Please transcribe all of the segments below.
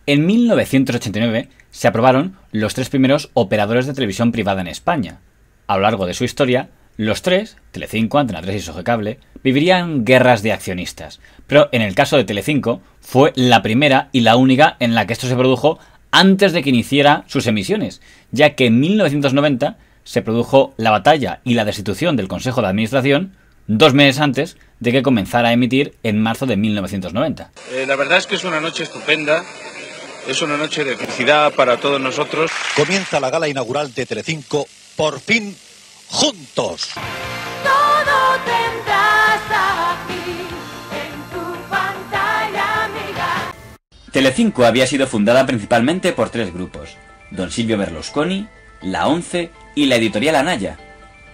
En 1989 se aprobaron los 3 primeros operadores de televisión privada en España. A lo largo de su historia, los 3, Telecinco, Antena 3 y Sogecable, vivirían guerras de accionistas, pero en el caso de Telecinco fue la primera y la única en la que esto se produjo antes de que iniciara sus emisiones, ya que en 1990 se produjo la batalla y la destitución del Consejo de Administración 2 meses antes de que comenzara a emitir en marzo de 1990. La verdad es que es una noche estupenda, es una noche de felicidad para todos nosotros. Comienza la gala inaugural de Telecinco, por fin juntos. Todo tendrás aquí en tu pantalla amiga. Telecinco había sido fundada principalmente por 3 grupos: Don Silvio Berlusconi, La Once y la editorial Anaya.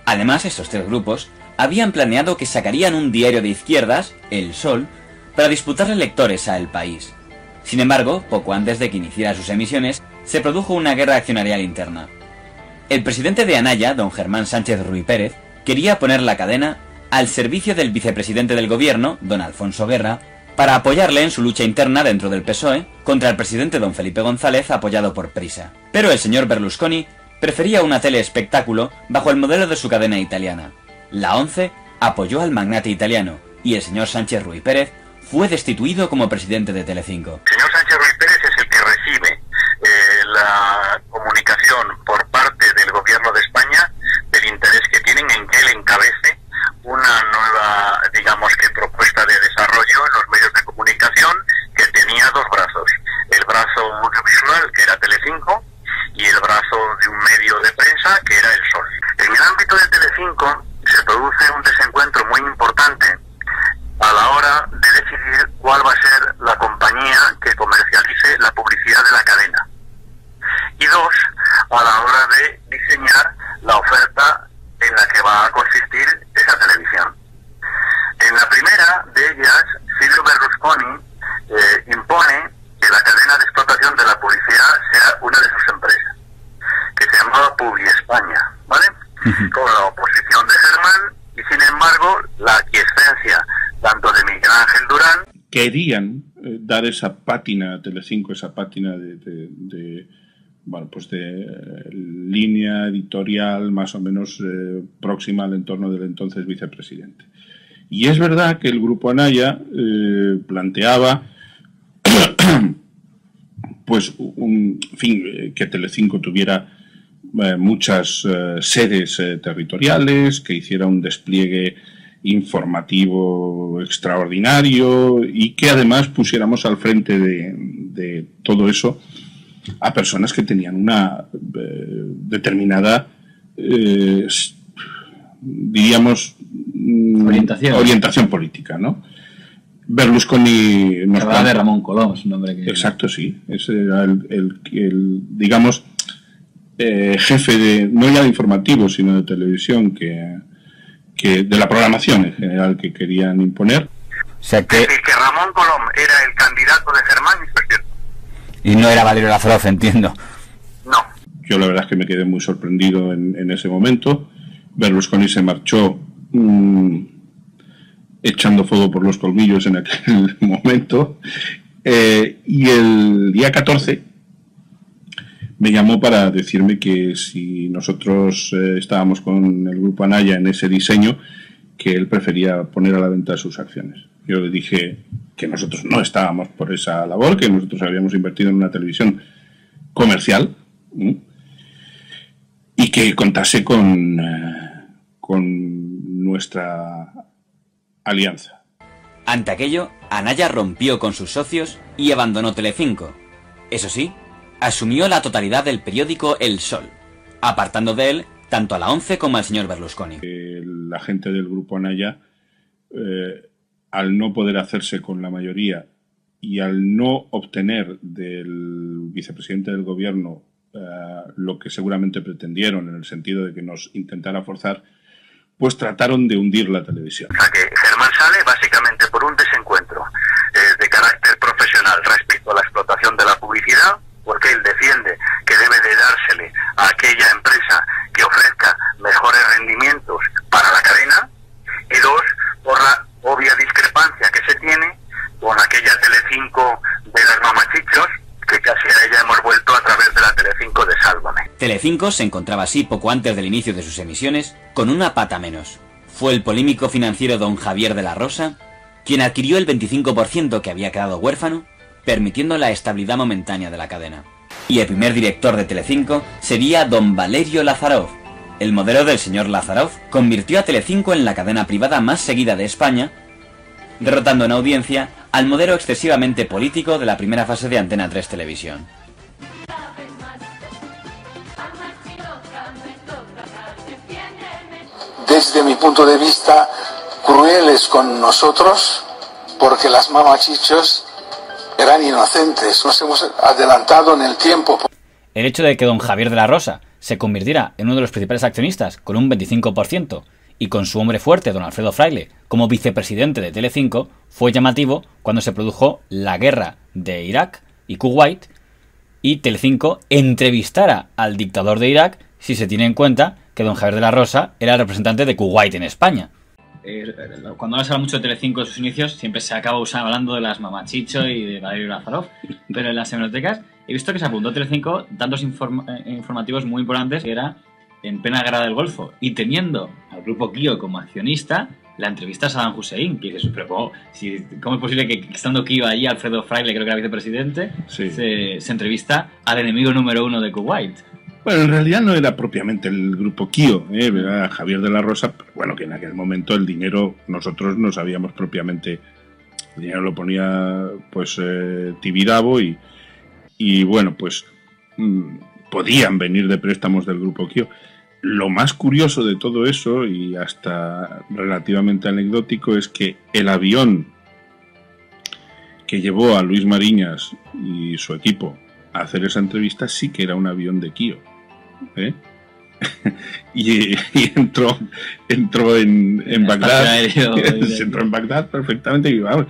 Además, estos 3 grupos habían planeado que sacarían un diario de izquierdas, El Sol, para disputarle lectores a El País. Sin embargo, poco antes de que iniciara sus emisiones, se produjo una guerra accionarial interna. El presidente de Anaya, don Germán Sánchez Ruy Pérez, quería poner la cadena al servicio del vicepresidente del gobierno, don Alfonso Guerra, para apoyarle en su lucha interna dentro del PSOE contra el presidente don Felipe González, apoyado por Prisa. Pero el señor Berlusconi prefería una teleespectáculo bajo el modelo de su cadena italiana. La Once apoyó al magnate italiano y el señor Sánchez Ruy Pérez fue destituido como presidente de Telecinco. El señor Sánchez Ruy Pérez es el que recibe la comunicación por parte del gobierno de España del interés que tienen en que él encabece una nueva, digamos que propuesta de desarrollo en los medios de comunicación que tenía 2 brazos: el brazo audiovisual, que era Telecinco, y el brazo de un medio de prensa, que era El Sol. En el ámbito de Telecinco se produce un desencuentro muy importante a la hora de decidir cuál va a ser la compañía que comercialice la publicidad de la cadena. Y 2, a la hora de diseñar la oferta en la que va a consistir esa televisión. En la primera de ellas, Silvio Berlusconi impone que la cadena de explotación de la publicidad sea una de sus empresas, que se llamaba Publi España, ¿vale? Con la oposición de Germán y, sin embargo, la aquiescencia tanto de Miguel Ángel Durán. Querían dar esa pátina a Telecinco, esa pátina bueno, pues de línea editorial más o menos próxima al entorno del entonces vicepresidente. Y es verdad que el grupo Anaya planteaba pues que Telecinco tuviera muchas sedes territoriales, que hiciera un despliegue informativo extraordinario y que además pusiéramos al frente de todo eso a personas que tenían una determinada, diríamos, orientación política, ¿no? Berlusconi nos hablaba de Ramón Colom, es un nombre que... Exacto, sí. Ese era el digamos, jefe de, no ya de informativo, sino de televisión, que de la programación en general que querían imponer. O sea que Ramón Colom era el candidato de Germán, por cierto. Y no era Valerio Lazaroff, entiendo. No. Yo la verdad es que me quedé muy sorprendido en ese momento. Berlusconi se marchó echando fuego por los colmillos en aquel momento. Y el día 14 me llamó para decirme que si nosotros estábamos con el grupo Anaya en ese diseño, que él prefería poner a la venta sus acciones. Yo le dije que nosotros no estábamos por esa labor, que nosotros habíamos invertido en una televisión comercial y que contase con nuestra alianza. Ante aquello, Anaya rompió con sus socios y abandonó Telecinco. Eso sí, asumió la totalidad del periódico El Sol, apartando de él tanto a la Once como al señor Berlusconi. La gente del grupo Anaya, al no poder hacerse con la mayoría y al no obtener del vicepresidente del gobierno lo que seguramente pretendieron, en el sentido de que nos intentara forzar, pues trataron de hundir la televisión. O sea que Germán sale básicamente por un desencuentro de carácter profesional respecto a la explotación de la publicidad, porque él defiende que debe de dársele a aquella empresa que ofrezca mejores rendimientos para la cadena, y 2, por la obvia discrepancia que se tiene con aquella Telecinco de las mamachichos, que Telecinco se encontraba así poco antes del inicio de sus emisiones con una pata menos. Fue el polémico financiero don Javier de la Rosa quien adquirió el 25% que había quedado huérfano, permitiendo la estabilidad momentánea de la cadena. Y el primer director de Telecinco sería don Valerio Lázarov. El modelo del señor Lázarov convirtió a Telecinco en la cadena privada más seguida de España, derrotando en audiencia al modelo excesivamente político de la primera fase de Antena 3 Televisión. Desde mi punto de vista, crueles con nosotros, porque las mamachichos eran inocentes, nos hemos adelantado en el tiempo. El hecho de que don Javier de la Rosa se convirtiera en uno de los principales accionistas con un 25% y con su hombre fuerte, don Alfredo Fraile, como vicepresidente de Telecinco, fue llamativo cuando se produjo la guerra de Irak y Kuwait y Telecinco entrevistara al dictador de Irak, si se tiene en cuenta que don Javier de la Rosa era el representante de Kuwait en España. Cuando se habla mucho de Telecinco en sus inicios, siempre se acaba hablando de las Mamachicho y de Valerio Lázarov, pero en las hemerotecas he visto que se apuntó a Telecinco tantos informativos muy importantes que era en plena guerra del Golfo, y teniendo al grupo Kio como accionista, la entrevista a Saddam Hussein, que dices, pero ¿cómo es posible que estando Kio allí, Alfredo Fraile, creo que era vicepresidente, sí, se entrevista al enemigo número 1 de Kuwait? Bueno, en realidad no era propiamente el grupo Kio, era Javier de la Rosa, pero bueno, que en aquel momento el dinero, nosotros no sabíamos propiamente, el dinero lo ponía pues Tibidabo y bueno, pues podían venir de préstamos del grupo Kio. Lo más curioso de todo eso, y hasta relativamente anecdótico, es que el avión que llevó a Luis Mariñas y su equipo a hacer esa entrevista sí que era un avión de Kio, y entró en Bagdad, entró en Bagdad perfectamente, y vamos,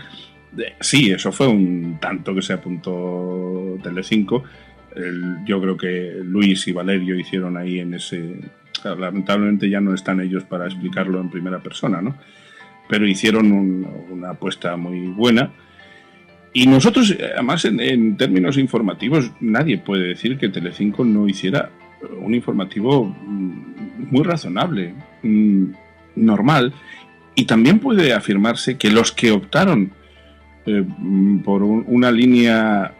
sí, eso fue un tanto que se apuntó Telecinco. Yo creo que Luis y Valerio hicieron ahí en ese... Claro, lamentablemente ya no están ellos para explicarlo en primera persona, ¿no? Pero hicieron una apuesta muy buena. Y nosotros, además, en términos informativos, nadie puede decir que Telecinco no hiciera un informativo muy razonable, normal. Y también puede afirmarse que los que optaron por una línea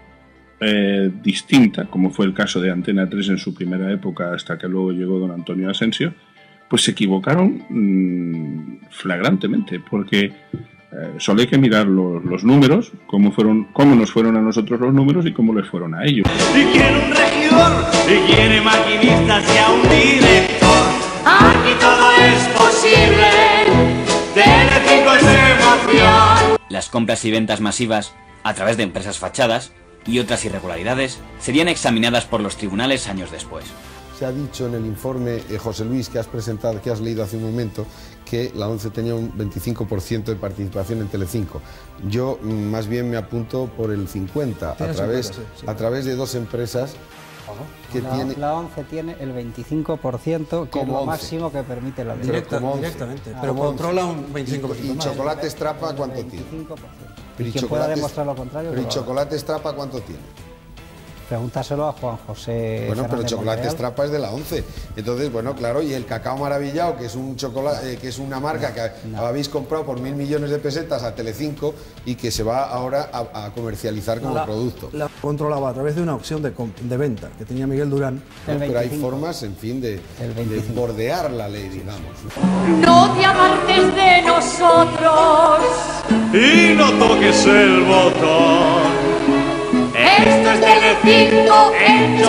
distinta, como fue el caso de Antena 3 en su primera época, hasta que luego llegó don Antonio Asensio, pues se equivocaron flagrantemente, porque solo hay que mirar los números, cómo nos fueron a nosotros los números y cómo les fueron a ellos. Y quiere un regidor, y quiere maquinistas y a un director. Aquí todo es posible, Telecinco es emoción. Las compras y ventas masivas a través de empresas fachadas y otras irregularidades serían examinadas por los tribunales años después. Se ha dicho en el informe, José Luis, que has presentado, que has leído hace un momento, que la ONCE tenía un 25% de participación en Telecinco. Yo más bien me apunto por el 50%, a través de dos empresas que la ONCE tiene el 25%, que es lo máximo que permite la ley. Directamente, pero controla un 25%. ¿Y Chocolate Strapa cuánto tiene? 25%. Y quien pueda demostrar lo contrario... Pero ¿y Chocolate Strapa cuánto tiene? Pregúntaselo a Juan José. Bueno, Fernández pero Chocolate Monreal. Strapa es de la ONCE. Entonces, bueno, claro, y el Cacao Maravillado, que es un chocolate, que es una marca que habéis comprado por 1.000 millones de pesetas a Telecinco y que se va ahora a comercializar como producto. La controlaba a través de una opción de venta que tenía Miguel Durán. Pero hay formas, en fin, de bordear la ley, digamos. No te apartes de nosotros Y no toques el botón. Esto es Telecinco en